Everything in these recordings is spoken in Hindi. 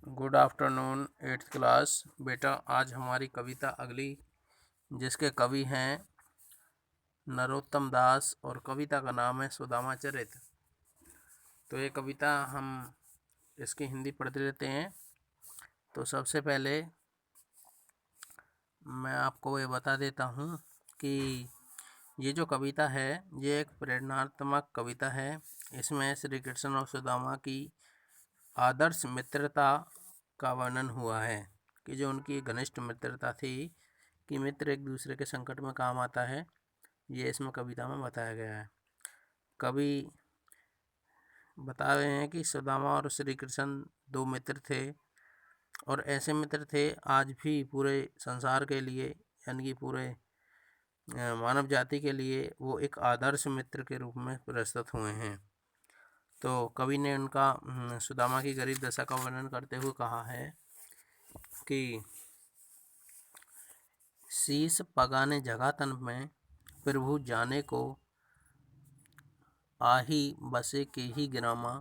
Good afternoon 8th class. बेटा आज हमारी कविता अगली, जिसके कवि हैं नरोत्तम दास और कविता का नाम है सुदामा चरित। तो ये कविता हम इसकी हिंदी पढ़ लेते हैं। तो सबसे पहले मैं आपको ये बता देता हूँ कि ये जो कविता है ये एक प्रेरणात्मक कविता है। इसमें श्री कृष्ण और सुदामा की आदर्श मित्रता का वर्णन हुआ है कि जो उनकी घनिष्ठ मित्रता थी कि मित्र एक दूसरे के संकट में काम आता है, ये इसमें कविता में बताया गया है। कवि बता रहे हैं कि सुदामा और श्री कृष्ण दो मित्र थे और ऐसे मित्र थे आज भी पूरे संसार के लिए, यानी कि पूरे मानव जाति के लिए वो एक आदर्श मित्र के रूप में प्रस्तुत हुए हैं। तो कवि ने उनका सुदामा की गरीब दशा का वर्णन करते हुए कहा है कि शीस पगाने जगह तन में प्रभु जाने को आही बसे के ही गिरामा,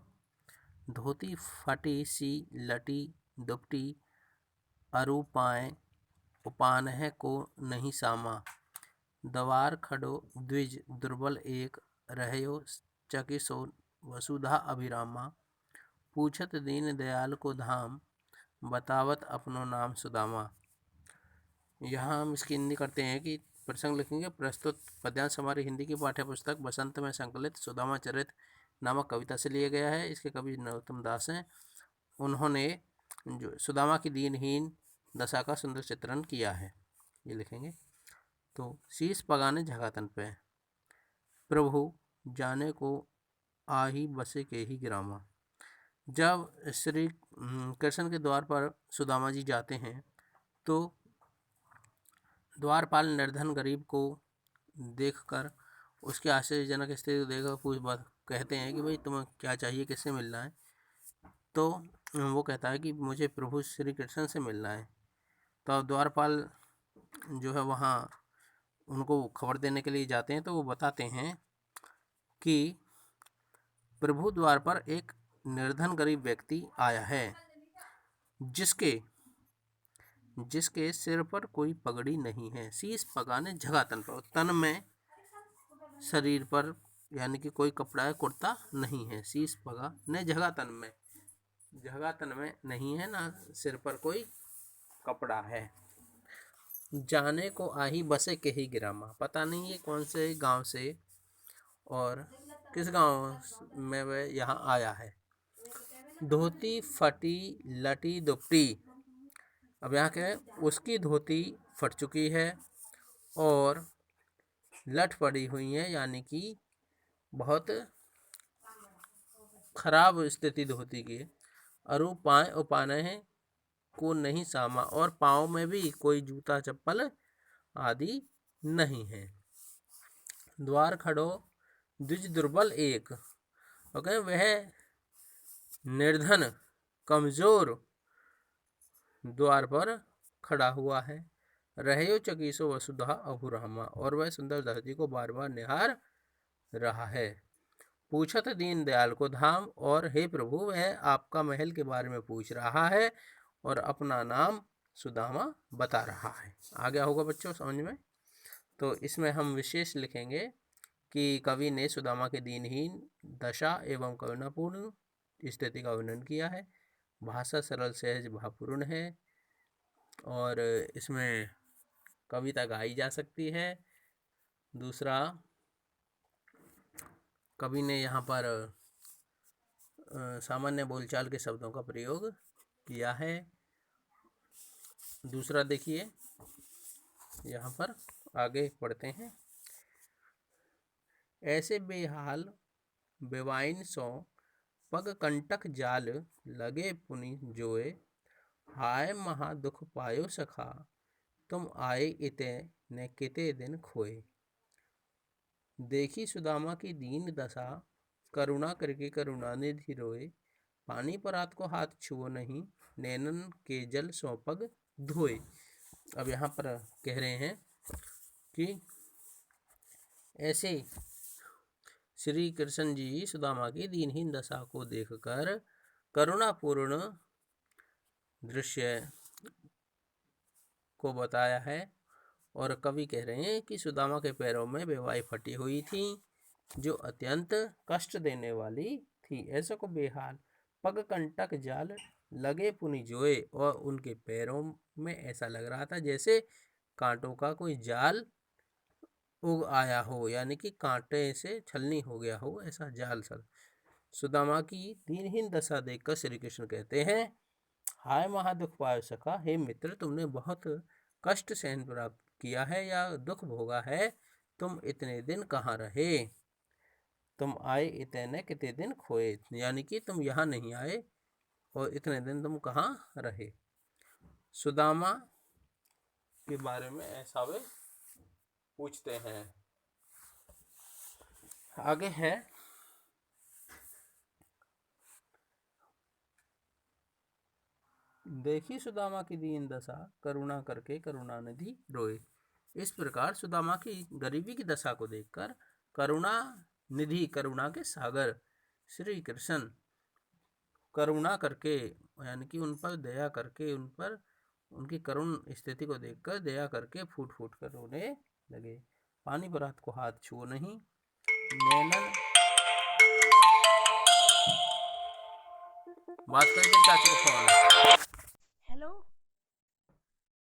धोती फटी सी लटी दुपटी अरु पाए उपानह को नहीं सामा, दवार खड़ो द्विज दुर्बल एक रहयो चकिसो वसुधा अभिरामा, पूछत दीन दयाल को धाम बतावत अपनो नाम सुदामा। यहाँ हम इसकी हिंदी करते हैं कि प्रसंग लिखेंगे। प्रस्तुत पद्यांश हमारी हिंदी की पाठ्य पुस्तक बसंत में संकलित सुदामा चरित नामक कविता से लिया गया है। इसके कवि नरोत्तम दास हैं। उन्होंने जो सुदामा की दीनहीन दशा का सुंदर चित्रण किया है, ये लिखेंगे। तो शीश पगाने झगातन पे प्रभु जाने को आही बसे के ही गिरामा। जब श्री कृष्ण के द्वार पर सुदामा जी जाते हैं तो द्वारपाल निर्धन गरीब को देखकर, उसकी आश्चर्यजनक स्थिति को देखकर कहते हैं कि भाई तुम्हें क्या चाहिए, किससे मिलना है। तो वो कहता है कि मुझे प्रभु श्री कृष्ण से मिलना है। तो अब द्वारपाल जो है वहाँ उनको खबर देने के लिए जाते हैं। तो वो बताते हैं कि प्रभु द्वार पर एक निर्धन गरीब व्यक्ति आया है जिसके सिर पर कोई पगड़ी नहीं है। शीश पगाने जगह तन पर, तन में शरीर पर यानी कि कोई कपड़ा है, कुर्ता नहीं है। शीश पगाने जगह तन में नहीं है, ना सिर पर कोई कपड़ा है। जाने को आही बसे के ही गिरामा, पता नहीं ये कौन से गांव से और किस गांव में वह यहाँ आया है। धोती फटी लटी दुपटी, अब यहाँ क्या है, उसकी धोती फट चुकी है और लट पड़ी हुई है, यानी कि बहुत खराब स्थिति धोती की। अरु पाए उपाने को नहीं सामा, और पाँव में भी कोई जूता चप्पल आदि नहीं है। द्वार खड़ो द्विज दुर्बल एक, ओके, वह निर्धन कमजोर द्वार पर खड़ा हुआ है। रहयो चकीसो वसुधा अभुरामा, और वह सुंदर धरती को बार बार निहार रहा है। पूछत दीन दयाल को धाम, और हे प्रभु वह आपका महल के बारे में पूछ रहा है और अपना नाम सुदामा बता रहा है। आ गया होगा बच्चों समझ में। तो इसमें हम विशेष लिखेंगे कि कवि ने सुदामा के दीनहीन दशा एवं करुणापूर्ण स्थिति का वर्णन किया है। भाषा सरल सहज भावपूर्ण है और इसमें कविता गाई जा सकती है। दूसरा, कवि ने यहाँ पर सामान्य बोलचाल के शब्दों का प्रयोग किया है। दूसरा देखिए, यहाँ पर आगे पढ़ते हैं। ऐसे बेहाल बेवाइन सो पग कंटक जाल लगे पुनि जोए, हाय महा दुख पायो सखा तुम आए इते न किते दिन खोए। देखी सुदामा की दीन दशा करुणा करके करुणा निधि रोए, पानी परात को हाथ छुओ नहीं नैनन के जल सो पग धोए। अब यहाँ पर कह रहे हैं कि ऐसे श्री कृष्ण जी सुदामा की दीनहीन दशा को देखकर करुणापूर्ण दृश्य को बताया है। और कवि कह रहे हैं कि सुदामा के पैरों में बेवाई फटी हुई थी जो अत्यंत कष्ट देने वाली थी। ऐसा को बेहाल पग कंटक जाल लगे पुनि जोए, और उनके पैरों में ऐसा लग रहा था जैसे कांटों का कोई जाल उग आया हो, यानी कि कांटे से छलनी हो गया हो, ऐसा जाल सा। सुदामा की दीनहीन दशा देखकर श्री कृष्ण कहते हैं, हाय महादुख पायो सखा, हे मित्र तुमने बहुत कष्ट सहन प्राप्त किया है या दुख भोगा है। तुम इतने दिन कहाँ रहे, तुम आए इतने कितने दिन खोए, यानी कि तुम यहाँ नहीं आए और इतने दिन तुम कहाँ रहे। सुदामा के बारे में ऐसा वे पूछते हैं। आगे है, देखी सुदामा की दीन दशा, करुणा करके करुणानिधि रोए। इस प्रकार सुदामा की गरीबी की दशा को देखकर करुणा निधि, करुणा के सागर श्री कृष्ण करुणा करके, यानी कि उन पर दया करके, उन पर उनकी करुण स्थिति को देखकर दया करके फूट फूट कर रोने लगे। पानी बरात को हाथ छुओ नहीं, नैनन बात करके चाचा को फोन। हेलो।